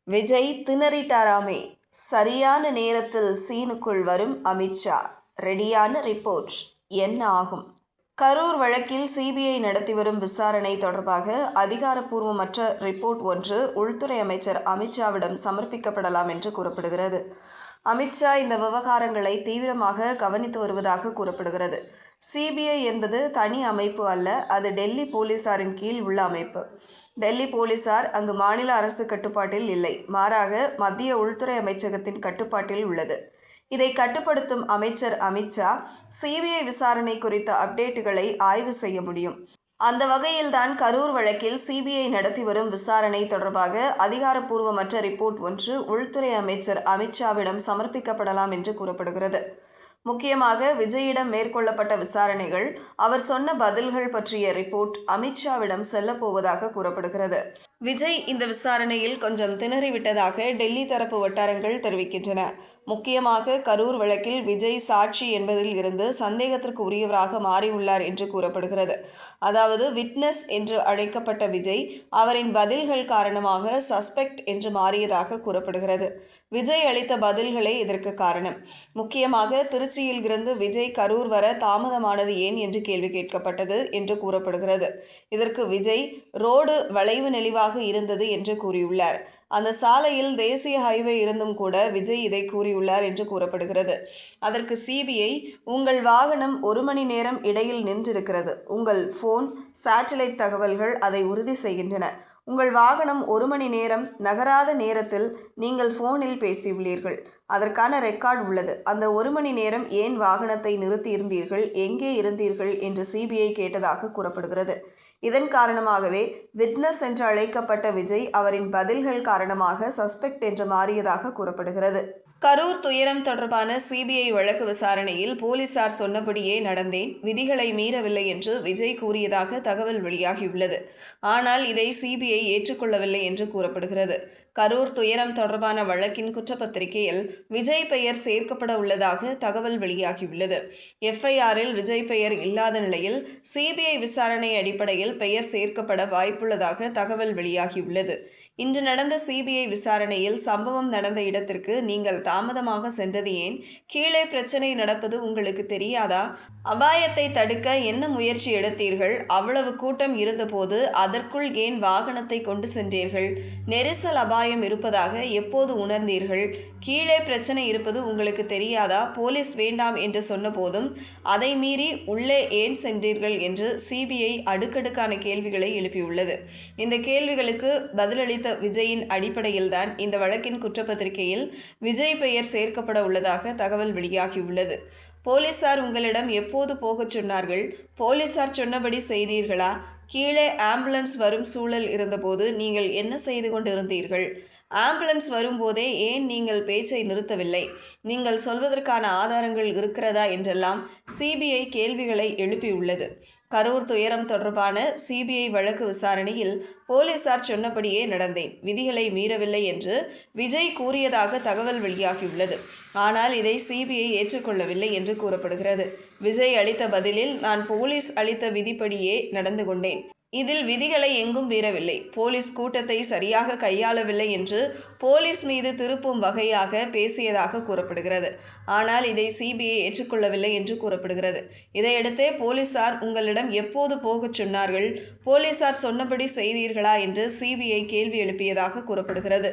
விஜய் திணறிட்டாராமே. சரியான நேரத்தில் சீனுக்குள் வரும் அமித்ஷா. ரெடியான ரிப்போர்ட் என்ன ஆகும்? கரூர் வழக்கில் சிபிஐ நடத்தி வரும் விசாரணை தொடர்பாக அதிகாரப்பூர்வமற்ற ரிப்போர்ட் ஒன்று உள்துறை அமைச்சர் அமித்ஷாவிடம் சமர்ப்பிக்கப்படலாம் என்று கூறப்படுகிறது. அமித்ஷா இந்த விவகாரங்களை தீவிரமாக கவனித்து வருவதாக கூறப்படுகிறது. சிபிஐ என்பது தனி அமைப்பு அல்ல, அது டெல்லி போலீசாரின் கீழ் உள்ள அமைப்பு. டெல்லி போலீசார் அங்கு மாநில அரசு கட்டுப்பாட்டில் இல்லை, மாறாக மத்திய உள்துறை அமைச்சகத்தின் கட்டுப்பாட்டில் உள்ளது. இதை கட்டுப்படுத்தும் அமைச்சர் அமித்ஷா சிபிஐ விசாரணை குறித்த அப்டேட்டுகளை ஆய்வு செய்ய முடியும். அந்த வகையில்தான் கரூர் வழக்கில் சிபிஐ நடத்தி வரும் விசாரணை தொடர்பாக அதிகாரப்பூர்வமற்ற ரிப்போர்ட் ஒன்று உள்துறை அமைச்சர் அமித்ஷாவிடம் சமர்ப்பிக்கப்படலாம் என்று கூறப்படுகிறது. முக்கியமாக விஜயிடம் மேற்கொள்ளப்பட்ட விசாரணைகள், அவர் சொன்ன பதில்கள் பற்றிய ரிப்போர்ட் அமித்ஷாவிடம் செல்லப்போவதாக கூறப்படுகிறது. விஜய் இந்த விசாரணையில் கொஞ்சம் திணறிவிட்டதாக டெல்லி தரப்பு வட்டாரங்கள் தெரிவிக்கின்றன. முக்கியமாக கரூர் வழக்கில் விஜய் சாட்சி என்பதில் இருந்து சந்தேகத்திற்கு உரியவராக மாறியுள்ளார் என்று கூறப்படுகிறது. அதாவது விட்னஸ் என்று அழைக்கப்பட்ட விஜய் அவரின் பதில்கள் காரணமாக சஸ்பெக்ட் என்று மாறியதாக கூறப்படுகிறது. விஜய் அளித்த பதில்களே இதற்கு காரணம். முக்கியமாக திருச்சியில் இருந்து விஜய் கரூர் வர தாமதமானது ஏன் என்று கேள்வி கேட்கப்பட்டது என்று கூறப்படுகிறது. இதற்கு விஜய் ரோடு வளைவு நெளிவாக இருந்தது என்று கூறியுள்ளார். அந்த சாலையில் தேசிய ஹைவே இருந்தும் கூட விஜய் இதை கூறியுள்ளார் என்று கூறப்படுகிறது. அதற்கு சிபிஐ, உங்கள் வாகனம் 1 மணி நேரம் இடையில் நின்றிருக்கிறது. உங்கள் போன், சேட்டலைட் தகவல்கள் அதை உறுதி செய்கின்றன. உங்கள் வாகனம் 1 மணி நேரம் நகராத நேரத்தில் நீங்கள் போனில் பேசியுள்ளீர்கள். அதற்கான ரெக்கார்டு உள்ளது. அந்த 1 மணி நேரம் ஏன் வாகனத்தை நிறுத்தி இருந்தீர்கள், எங்கே இருந்தீர்கள் என்று சிபிஐ கேட்டதாக கூறப்படுகிறது. இதன் காரணமாகவே விட்னஸ் என்று அழைக்கப்பட்ட விஜய் அவரின் பதில்கள் காரணமாக சஸ்பெக்ட் என்று மாறியதாக கூறப்படுகிறது. கரூர் துயரம் தொடர்பான சிபிஐ வழக்கு விசாரணையில் போலீசார் சொன்னபடியே நடந்தேன், விதிகளை மீறவில்லை என்று விஜய் கூறியதாக தகவல் வெளியாகியுள்ளது. ஆனால் இதை சிபிஐ ஏற்றுக்கொள்ளவில்லை என்று கூறப்படுகிறது. கரூர் துயரம் தொடர்பான வழக்கின் குற்றப்பத்திரிகையில் விஜய் பெயர் சேர்க்கப்பட உள்ளதாக தகவல் வெளியாகியுள்ளது. எஃப்ஐஆரில் விஜய் பெயர் இல்லாத நிலையில் சிபிஐ விசாரணை அடிப்படையில் பெயர் சேர்க்கப்பட வாய்ப்புள்ளதாக தகவல் வெளியாகியுள்ளது. இன்று நடந்த சிபிஐ விசாரணையில் சம்பவம் நடந்த இடத்திற்கு நீங்கள் தாமதமாக சென்றது ஏன்? கீழே பிரச்சனை நடப்பது உங்களுக்கு தெரியாதா? அபாயத்தை தடுக்க என்ன முயற்சி எடுத்தீர்கள்? அவ்வளவு கூட்டம் இருந்தபோது அதற்குள் ஏன் வாகனத்தை கொண்டு சென்றீர்கள்? நெரிசல் அபாயம் இருப்பதாக எப்போது உணர்ந்தீர்கள்? கீழே பிரச்சனை இருப்பது உங்களுக்கு தெரியாதா? போலீஸ் வேண்டாம் என்று சொன்ன போதும் அதை மீறி உள்ளே ஏன் சென்றீர்கள் என்று சிபிஐ அடுக்கடுக்கான கேள்விகளை எழுப்பியுள்ளது. இந்த கேள்விகளுக்கு பதிலளித்த விஜயின் அடிப்படையில்தான் இந்த வழக்கின் குற்றப்பத்திரிகையில் விஜய் பெயர் சேர்க்கப்பட உள்ளதாக தகவல் வெளியாகியுள்ளது. போலீசார் உங்களிடம் எப்போது போகச் சொன்னார்கள்? போலீசார் சொன்னபடி செய்தீர்களா? கீழே ஆம்புலன்ஸ் வரும் சூழல் இருந்தபோது நீங்கள் என்ன செய்து கொண்டிருந்தீர்கள்? ஆம்புலன்ஸ் வரும்போதே ஏன் நீங்கள் பேச்சை நிறுத்தவில்லை? நீங்கள் சொல்வதற்கான ஆதாரங்கள் இருக்கிறதா என்றெல்லாம் சிபிஐ கேள்விகளை எழுப்பியுள்ளது. கரூர் துயரம் தொடர்பான சிபிஐ வழக்கு விசாரணையில் போலீசார் சொன்னபடியே நடந்தேன், விதிகளை மீறவில்லை என்று விஜய் கூறியதாக தகவல் வெளியாகியுள்ளது. ஆனால் இதை சிபிஐ ஏற்றுக்கொள்ளவில்லை என்று கூறப்படுகிறது. விஜய் அளித்த பதிலில், நான் போலீஸ் அளித்த விதிப்படியே நடந்து கொண்டேன். இதில் விதிகளை எங்கும் மீறவில்லை. போலீஸ் கூட்டத்தை சரியாக கையாளவில்லை என்று போலீஸ் மீது திருப்பும் வகையாக பேசியதாக கூறப்படுகிறது. ஆனால் இதை சிபிஐ ஏற்றுக்கொள்ளவில்லை என்று கூறப்படுகிறது. இதையடுத்தே போலீசார் உங்களிடம் எப்போது போகச் சொன்னார்கள்? போலீசார் சொன்னபடி செய்தீர்களா என்று சிபிஐ கேள்வி எழுப்பியதாக கூறப்படுகிறது.